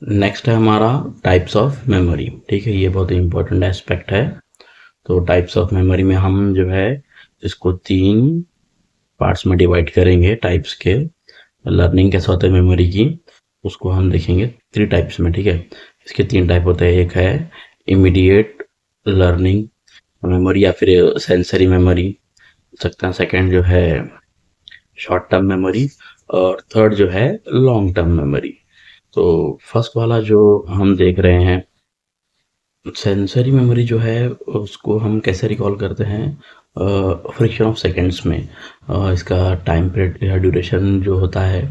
Next है हमारा types of memory. ठीक है, ये बहुत ही इंपॉर्टेंट एस्पेक्ट है। तो टाइप्स ऑफ मेमोरी में हम जो है इसको 3 पार्ट्स में डिवाइड करेंगे। टाइप्स के लर्निंग कैसे होता है मेमोरी की, उसको हम देखेंगे 3 टाइप्स में। ठीक है, इसके 3 टाइप होते हैं। एक है इमीडिएट लर्निंग मेमोरी या फिर सेंसरी मेमोरी सकते हैं। सेकेंड जो है शॉर्ट टर्म मेमोरी और थर्ड जो है लॉन्ग टर्म मेमोरी। तो फर्स्ट वाला जो हम देख रहे हैं सेंसरी मेमोरी जो है उसको हम कैसे रिकॉल करते हैं फ्रैक्शन ऑफ सेकंड्स में। इसका टाइम पीरियड या ड्यूरेशन जो होता है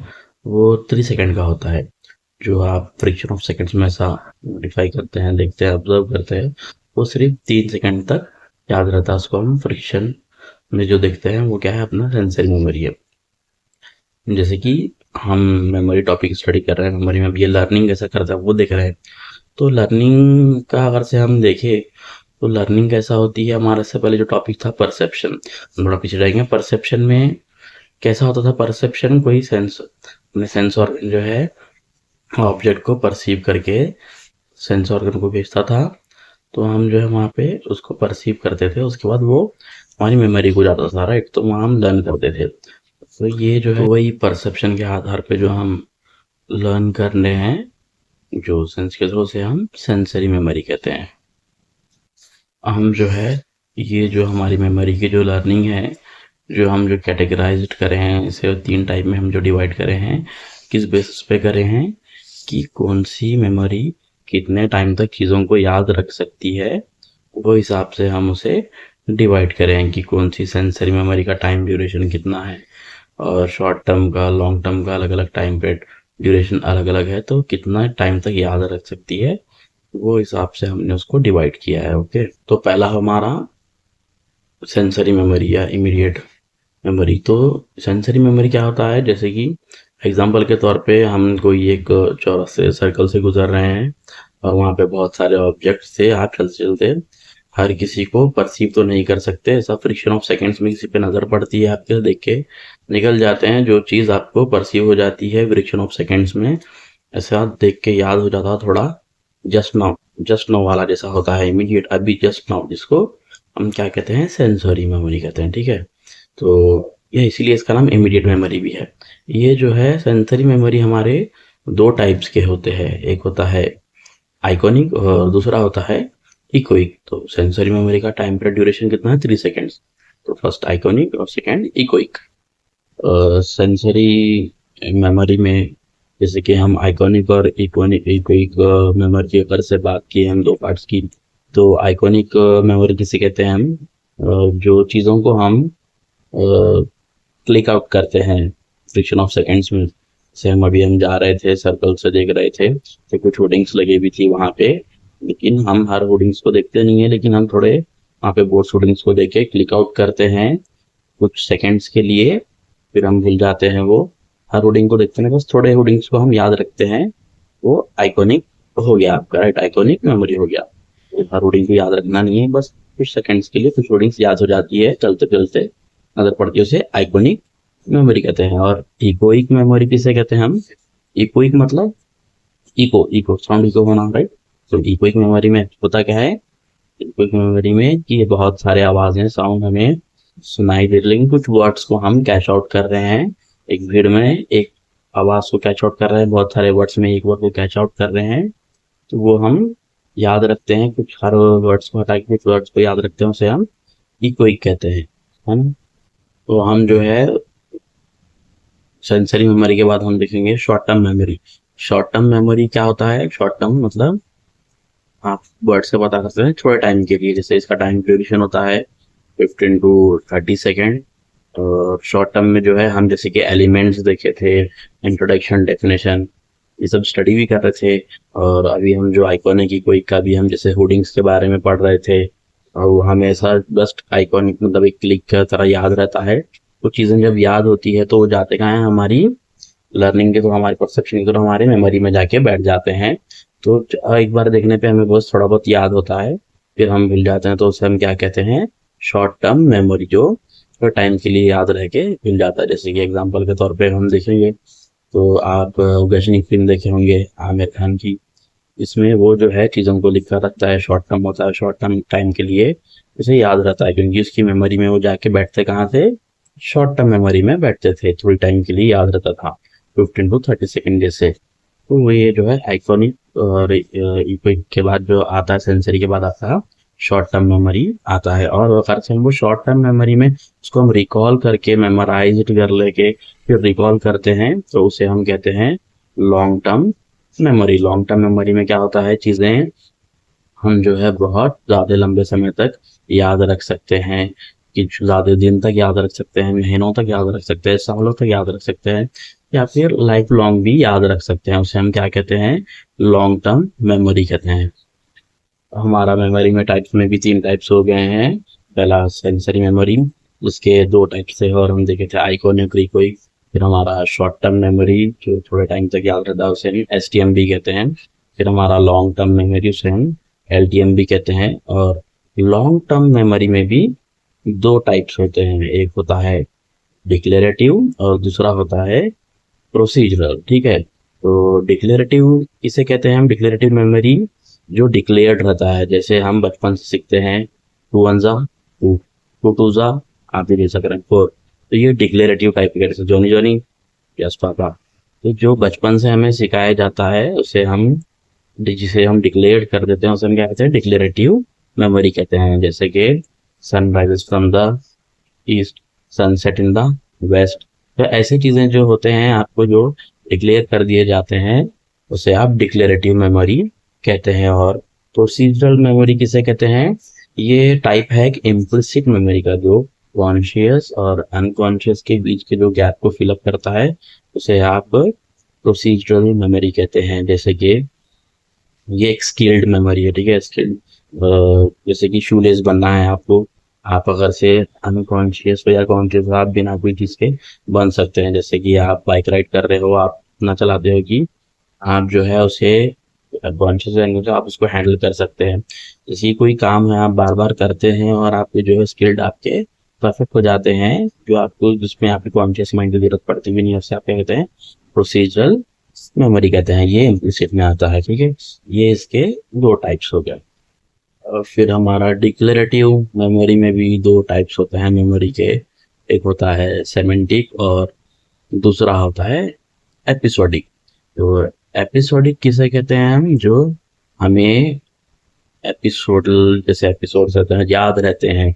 वो 3 सेकंड का होता है। जो आप फ्रैक्शन ऑफ सेकंड्स में ऐसा मॉडिफाई करते हैं, देखते हैं, ऑब्जर्व करते हैं, वो सिर्फ 3 सेकंड तक याद रहता है। उसको हम फ्रिक्शन में जो देखते हैं वो क्या है, अपना सेंसरी मेमोरी है। जैसे कि हम मेमोरी टॉपिक स्टडी कर रहे हैं, मेमोरी में अब ये लर्निंग कैसा करता है वो देख रहे हैं। तो लर्निंग का अगर से हम देखें तो लर्निंग कैसा होती है, हमारे से पहले जो टॉपिक था परसेप्शन, थोड़ा पीछे जाएंगे। परसेप्शन में कैसा होता था, परसेप्शन कोई सेंस अपने सेंस ऑर्गन जो है ऑब्जेक्ट को परसीव करके सेंस ऑर्गन को भेजता था। तो हम जो है वहाँ पे उसको परसीव करते थे, उसके बाद वो हमारी मेमोरी को जाता था, राइट। तो वहाँ हम लर्न करते थे। तो ये जो है वही परसेप्शन के आधार पे जो हम लर्न कर रहे हैं, जो सेंस के थ्रू से हम सेंसरी मेमोरी कहते हैं। हम जो है ये जो हमारी मेमोरी की जो लर्निंग है, जो हम जो कैटेगराइज्ड करे हैं, इसे 3 टाइप में हम जो डिवाइड करे हैं, किस बेसिस पे करे हैं कि कौन सी मेमोरी कितने टाइम तक चीज़ों को याद रख सकती है, वो हिसाब से हम उसे डिवाइड करें कि कौन सी सेंसरी मेमोरी का टाइम ड्यूरेशन कितना है और शॉर्ट टर्म का लॉन्ग टर्म का अलग अलग टाइम पीरियड ड्यूरेशन अलग अलग है, तो कितना टाइम तक याद रख सकती है, वो हिसाब से हमने उसको डिवाइड किया है। ओके, तो पहला हमारा सेंसरी मेमोरी या इमीडिएट मेमोरी। तो सेंसरी मेमोरी क्या होता है, जैसे कि एग्जांपल के तौर पे हम कोई एक चौरस्ते सर्कल से गुजर रहे हैं और वहाँ पे बहुत सारे ऑब्जेक्ट से आप चलते चलते हर किसी को परसीव तो नहीं कर सकते। ऐसा फ्रिक्शन ऑफ सेकंड्स में किसी पे नज़र पड़ती है आपके, देख के निकल जाते हैं। जो चीज़ आपको परसीव हो जाती है फ्रिक्शन ऑफ सेकंड्स में, ऐसा देख के याद हो जाता थोड़ा जस्ट नाउ वाला जैसा होता है, इमीडिएट अभी जस्ट नाउ, जिसको हम क्या कहते हैं, सेंसरी मेमोरी कहते हैं। ठीक है, तो ये इसीलिए इसका नाम इमीडिएट मेमोरी भी है। ये जो है सेंसरी मेमोरी हमारे 2 टाइप्स के होते हैं, एक होता है आइकॉनिक और दूसरा होता है इकोइक। तो सेंसरी मेमोरी का टाइम पीरियड ड्यूरेशन कितना है, 3 सेकेंड्स। तो फर्स्ट आइकॉनिक और सेकेंड इकोइक। सेंसरी मेमोरी में जैसे कि हम आइकॉनिक और इकोइक मेमोरी की अगर से बात की, हम 2 पार्ट्स की। तो आइकॉनिक मेमोरी किसे कहते हैं, हम जो चीज़ों को हम क्लिक आउट करते हैं फ्रिक्शन ऑफ सेकंड्स में। जैसे हम जा रहे थे, सर्कल से देख रहे थे तो कुछ होर्डिंग्स लगी हुई थी वहां पे, लेकिन हम हर होर्डिंग्स को देखते नहीं है, लेकिन हम थोड़े वहाँ पे बोर्ड होर्डिंग्स को देख के क्लिक आउट करते हैं कुछ सेकंड्स के लिए, फिर हम भूल जाते हैं वो। हर होर्डिंग को देखते हैं, बस थोड़े होर्डिंग्स को हम याद रखते हैं, वो आइकॉनिक हो गया आपका, राइट। आइकॉनिक मेमोरी हो गया। हर होर्डिंग को याद रखना नहीं है, बस कुछ सेकंड्स के लिए कुछ होर्डिंग्स याद हो जाती है, चलते चलते नजर पड़ती है, उसे आइकॉनिक मेमोरी कहते हैं। और इकोइक मेमोरी किसे कहते हैं हम, इकोइक मतलब इको, इको साउंड, इको होना, राइट। तो इकोइक मेमोरी में होता क्या है, इकोइक मेमोरी में कि बहुत सारे आवाजें, साउंड हमें सुनाई दे रही, लेकिन कुछ वर्ड्स को हम कैच आउट कर रहे हैं। एक भीड़ में एक आवाज को कैच आउट कर रहे हैं, बहुत सारे वर्ड्स में एक वर्ड को कैच आउट कर रहे हैं, तो वो हम याद रखते हैं। कुछ हर वर्ड्स को हटा के कुछ वर्ड्स को याद रखते हैं, उसे हम इकोइक कहते हैं, है ना। तो हम जो है सेंसरी मेमोरी के बाद हम देखेंगे short term memory. Short term memory क्या होता है, शॉर्ट टर्म मतलब आप वर्ड से पता कर सकते हैं थोड़े टाइम के लिए। जैसे इसका टाइम ड्यूरेशन होता है 15 to 30 सेकेंड। और शॉर्ट टर्म में जो है हम जैसे कि एलिमेंट्स देखे थे, इंट्रोडक्शन, डेफिनेशन, ये सब स्टडी भी कर रहे थे। और अभी हम जो आइकॉनिक की कोई का भी हम जैसे होर्डिंग्स के बारे में पढ़ रहे थे, और वो हमें ऐसा जस्ट आइकॉनिक मतलब एक क्लिक की तरह याद रहता है। कुछ चीज़ें जब याद होती है तो वो जाते कहाँ हैं, हमारी लर्निंग के थ्रू, हमारी परसेप्शन के थ्रू हमारे मेमोरी में जाके बैठ जाते हैं। तो एक बार देखने पे हमें बस थोड़ा बहुत याद होता है, फिर हम भूल जाते हैं, तो उसे हम क्या कहते हैं, शॉर्ट टर्म मेमोरी, जो टाइम के लिए याद रह के भूल जाता है। जैसे कि एग्जांपल के तौर पे हम देखेंगे तो आप गजनी फिल्म देखे होंगे आमिर खान की, इसमें वो जो है चीज़ों को लिखा रखता है, शॉर्ट टर्म होता है, शॉर्ट टर्म टाइम के लिए उसे याद रहता है, क्योंकि उसकी मेमोरी में वो जाके बैठते कहाँ थे, शॉर्ट टर्म मेमोरी में बैठते थे, थोड़ी टाइम के लिए याद रहता था, 15 to 30 सेकेंड जैसे। तो वो ये जो है आइकॉनिक और इकोइक के बाद जो आता है, सेंसरी के बाद आता है शॉर्ट टर्म मेमोरी आता है। और अगर से हम वो शॉर्ट टर्म मेमोरी में उसको हम रिकॉल करके मेमोराइज कर लेके फिर रिकॉल करते हैं, तो उसे हम कहते हैं long term memory. Long term memory में क्या होता है, चीज़ें हम जो है बहुत ज़्यादा लंबे समय तक याद रख सकते हैं, कि ज़्यादा दिन तक याद रख सकते हैं, महीनों तक याद रख सकते हैं, सालों तक याद रख सकते हैं, या फिर लाइफ लॉन्ग भी याद रख सकते हैं। उसे हम क्या कहते हैं, लॉन्ग टर्म मेमोरी कहते हैं। हमारा मेमोरी में टाइप्स में भी 3 टाइप्स हो गए हैं। पहला सेंसरी मेमोरी, उसके 2 टाइप्स थे और हम देखे थे आइकॉनिक, रिकॉइक। फिर हमारा शॉर्ट टर्म मेमोरी जो थोड़े टाइम तक याद रहता है, उसे हम एसटीएम भी कहते हैं। फिर हमारा लॉन्ग टर्म मेमोरी, उसे हम एलटीएम भी कहते हैं। और लॉन्ग टर्म मेमोरी में भी 2 टाइप्स होते हैं, एक होता है डिक्लेरेटिव और दूसरा होता है प्रोसीजरल। ठीक है, तो डिक्लेरेटिव किसे कहते हैं हम, डिक्लेरेटिव मेमोरी जो डिक्लेयर्ड रहता है, जैसे हम बचपन से सीखते हैं 2 1 टू, 2 2 आप भी ले सक रहे हैं 4। तो ये डिक्लेरेटिव टाइप के, जैसे जॉनी जॉनी यस पापा। तो जो बचपन से हमें सिखाया जाता है उसे हम, जिसे हम डिक्लेयर कर देते हैं, उसे हम क्या कहते हैं, डिक्लेरेटिव मेमोरी कहते हैं। जैसे कि sun rises from the east, sunset in the west. तो ऐसी चीजें जो होते हैं आपको जो डिक्लेयर कर दिए जाते हैं, उसे आप डिक्लेरेटिव मेमोरी कहते हैं। और प्रोसीजरल मेमोरी किसे कहते हैं, ये टाइप है एक इम्प्लिसिट मेमोरी का, जो कॉन्शियस और अनकॉन्शियस के बीच के जो गैप को फिलअप करता है, उसे आप प्रोसीजरल मेमोरी कहते हैं। जैसे कि ये एक स्किल्ड मेमोरी है, ठीक है, स्किल्ड। जैसे कि शूलेस बनना है आपको, आप अगर से अनकॉन्शियस हो या कॉन्शियस हो, आप बिना कोई चीज़ के बन सकते हैं। जैसे कि आप बाइक राइड कर रहे हो, आप इतना चलाते हो कि आप जो है उसे कॉन्शियस रहेंगे तो आप उसको हैंडल कर सकते हैं। जैसे कोई काम है आप बार बार करते हैं और आपके जो है स्किल्ड आपके परफेक्ट हो जाते हैं, जो आपको जिसमें आपकी कॉन्शियस माइंड की जरूरत पड़ती भी नहीं है, उससे आप क्या कहते हैं, प्रोसीजरल मेमोरी कहते हैं। ये इम्प्लिसिट में आता है, ठीक है। ये इसके 2 टाइप्स हो गए। और फिर हमारा डिक्लेरेटिव मेमोरी में भी 2 टाइप्स होते हैं मेमोरी के। एक होता है सेमेंटिक और दूसरा होता है एपिसोडिक। तो एपिसोडिक किसे कहते हैं हम, जो हमें एपिसोडल, जैसे एपिसोड्स रहते हैं, याद रहते हैं।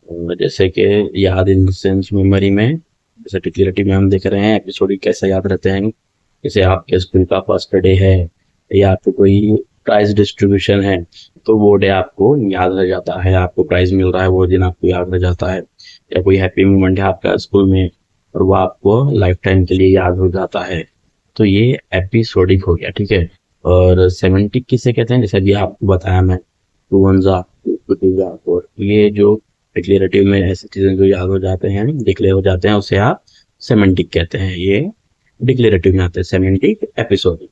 जैसे कि याद इन द सेंस मेमोरी में, जैसे डिक्लेरेटिव में हम देख रहे हैं, एपिसोडिक कैसे याद रहते हैं, जैसे आपके स्कूल का फर्स्ट डे है या आपको कोई प्राइज डिस्ट्रीब्यूशन है, तो वो डे आपको याद रह जाता है, आपको प्राइज मिल रहा है वो दिन आपको याद रह जाता है। या कोई हैप्पी मोमेंट है आपका स्कूल में और वो आपको लाइफ टाइम के लिए याद हो जाता है। तो ये एपिसोडिक हो गया, ठीक है। और सेमेंटिक किसे कहते हैं, जैसे अभी आपको बताया मैं, 2 1 2 4, ये जो डिक्लेरेटिव में ऐसी चीजें जो याद हो जाते हैं, डिक्लेयर हो जाते हैं, उसे आप सेमेंटिक कहते हैं। ये डिक्लेरेटिव में आते हैं, सेमेंटिक, एपिसोडिक।